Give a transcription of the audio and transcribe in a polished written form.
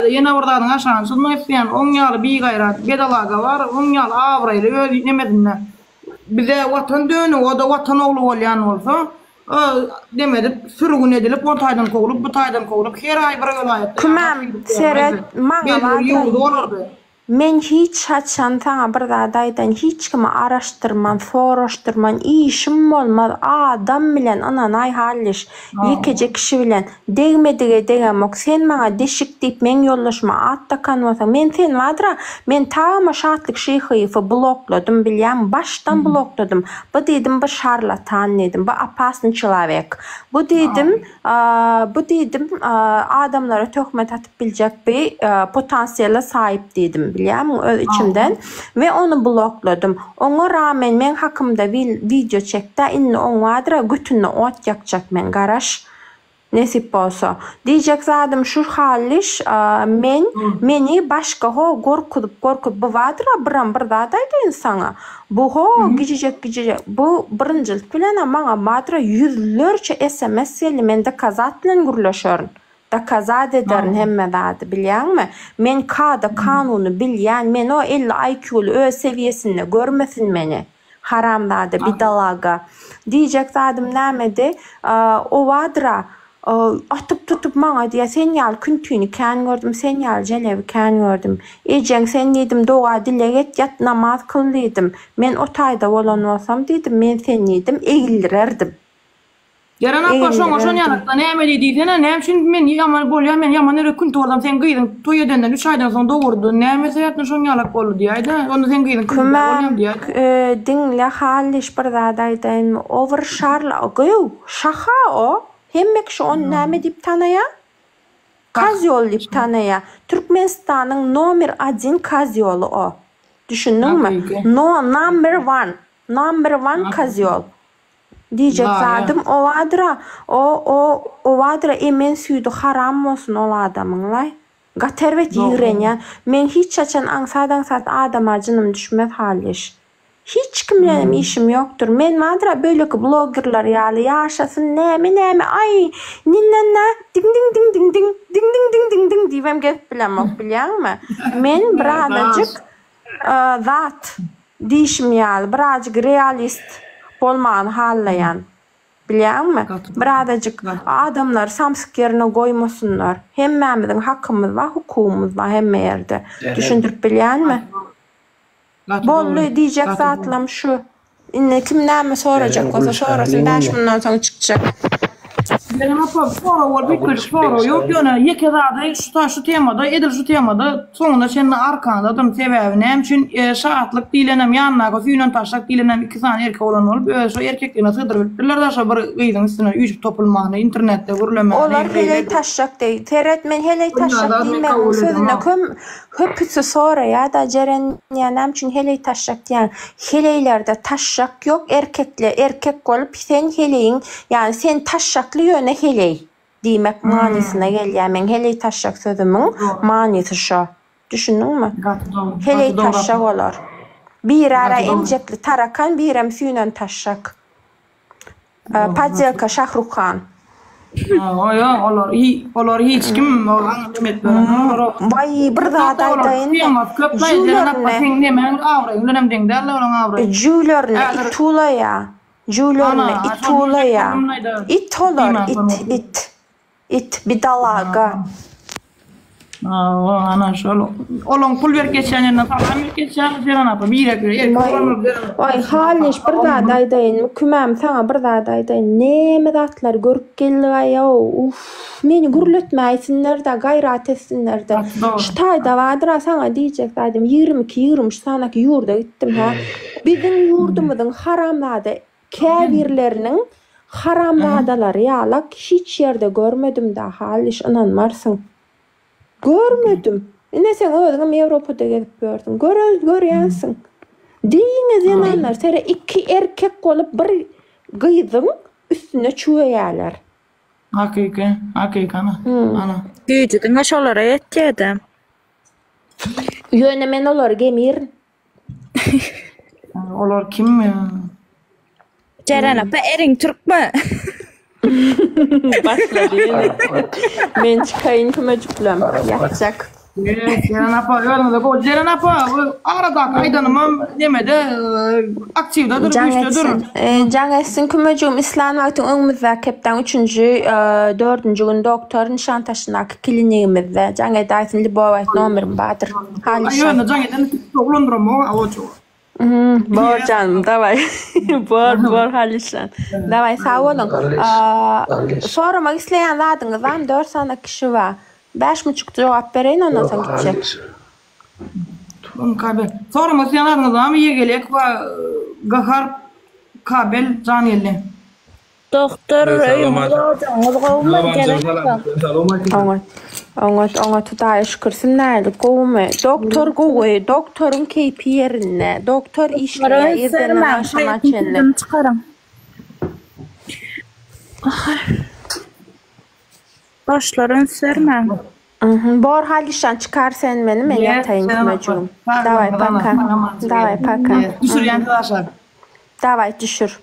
Yine buradan aşağısını etmeyen 10 yıl bir gayret bedalaga var 10 yıl avrayla öyle demedinler. Bize vatan dönü o da vatan oğlu olayan olsa demedi sürgün edilip o taydan kovulup bu taydan kovulup her ay bir vilayette. Kümem seret maňa men hiç haçan taňa bir dadaydan hiç kimi araşdyrman, soraşdyrman, işim bolmaz. Adam bilen ananay halliş, ýekejek kişi bilen degmedige degemok. Sen maňa deşik diýip men ýollaşma atdakan bolsa, men sen wadyra, men tama şatlyk şeýhyfy blokladym bilýän, başdan blokladym. Bu diýdim, bu şarlatan dedim, bu apasny çylawek. Bu diýdim, adamlara töhmet atyp biljek bir potansiýale sahip diýdim. Bilýän içimden ve onu blokladım. Ona rağmen men hakymda video çekdi. Inni on wadyra gütünni ot yakjak men garaş. Nesip bolsa. Diýjek zadym şu halliş meni başga ho gorkup bu wadyra bir dadaýdy insana. Bu ho gijek bu birinjilik bilen maňa wadyra yüzlerçe SMS geldi. Mende kazat bilen gürleşörün. Da kaza ederin hemme dadı bilýänmi? Men kada kanunu bilýän, men o 50 IQ'lu öz seviyesinde görmesin meni. Haram dadı bidalaga. Diýjek zadym nämedi? O wadyra atıp tutup maňa diýär, sen ýal küntüni kän gördüm, sen ýal jelebi kän gördüm. Ejeň sen diýdim, doga dile get, ýat namaz kıldyydym. Men o taýda bolan bolsam diýdim, men sen diýdim, egildirerdim. Yaran apa şoň ýanakdan näme diýdiň, näme şin men ýaman bolýar, men ýaman ere künt boldum, sen gyýdyň, toý edenden 3 aýdan soň dogurdy. Näme sebäpden şoň ýalak boldy diýdi. Onu sen gyýdyň, künt boldum diýdi. Dinle halliş bir dadaýdan over şarla goýu, şaha o. Hemmek şu on näme diýip tanaýa? Kazyol diýip tanaýa. Türkmenistanyň nomer 1 kazyolu o. Düşündiňmi? Number 1 kazyol. Diýjek zadym o wadyra o wadyra emen süýdi haram bolsun ol adamyň. Gaterwet ýigrenýän. Men hiç açan aňsadan adama jynym düşmez halliş. Hiç kimle işim yoktur. Men wadyra böýleki blogerler ýaly ýaşasyn näme ay ninna ding diýmem gep bilemok bilýänmi? Men birazajyk zat diýişim ýaly, birazajyk realist bolmagyny hallayan. Bilýänmi? Birazajyk adamlar samsyk ýerine goýmasynlar. Hemmämiziň hakymyz we hukumumyz we hemme ýerde. Düşündirip bilýänmi? Bolly diýjek zatlam şu. Inne kim näme sorajak bolsa sorasyn, 5 mundan soň çykjak. Benim apa foro bir kırk foro yok ýöne ýeke zada şu temada edil şu temada soňunda senin arkanda adam sebäbi näme üçin şahatlyk diýlenem ýanyna süýnen taşak diýlenem 2 sany erkek olan bolup şu erkeklerine sığdırıp birler daşa bir gyýdyň üstüne üýüp topulmagyny internetde görülemäni. Olar heley taşak diýdi. Teret men heley taşak diýmem sözüne köpüsü sonra ya da jeren näme üçin heley taşak diýen. Heleylerde taşak ýok, erkek bolup sen heleýiň, ýani sen taşakly ýöne heley diýmek manysyna gelýär. Men heley taşak sözümiň manysy şo. Düşündiňmi? Heley taşak olar. Bir ara emjekli tarakan, birem süýnen taşak. Padzelka Şahrukhan. Olar hiç kim anlamayıp vay bir dadaýdaýyn Julerni itulaýa. It olar, it bidalaga. Ana şol. Olon pul berip geçýän falan geçýän jeran apa bir Ay halliş bir dadaýdaýyn, kümem saňa bir dadaýdaýyn. Näme zatlar görüp gelýär. Uf, meni gürletmäýsinler de, gaýrat etsinler de. Şu taýda wadyra saňa diýjek zadım 22-23 sanaky ýurda gitdim ha. Bizim ýurdumyzyň haramlady käbirleriniň haramladalary ýalak hiç ýerde görmedim de halliş inanmarsyň. Görmedim. Ne sen öňüňem Ýewropada gelip gördüm. Görýänsiň. Diňiz ýananlar, sere 2 erkek bolup bir gyýdyň üstüne çüýärler. Hakika ana. Güýjüdiň aşolara ýetdi. Ýöne men olar gemir. Olar kim? Jeren apa eriň türkmi? Başladı yine. Men çıkayın kömecüklüm. Yapacak. Ceren apa, öyle de Ceren apa arada aydanımam demede aktifdedir, güçlüdür. Can etsin kömecüğüm İslam vaktin önümüzde kepten 3. 4. gün doktor Nişantaşı'ndaki kliniğimizde. Can edersin Libovayt numarim badır. Halişan. Ayağını can eden oğlandıram o avocu. Bor canım, davay. Bor halişan. Davay sağ olun. Sormak isteyen zadınız var mı? 4 tane kişi var. 5,5 cevap vereyin ondan sonra gidecek. Sonra masyanlarınız var mı? Yegelek ve Gahar Kabel Caniyeli. Doktor Ona tutaya şükürsün nerede? Kovme. Doktor kovuyor. Doktorun keyfi yerine. Doktor işliyor. İzlenen aşama çenle. çıkarım. Başların sürmem. Bor halişan çıkar sen beni. Ben yatayım kümecüğüm. Davay paka. Davay paka. Düşür yani arkadaşlar. Davay düşür.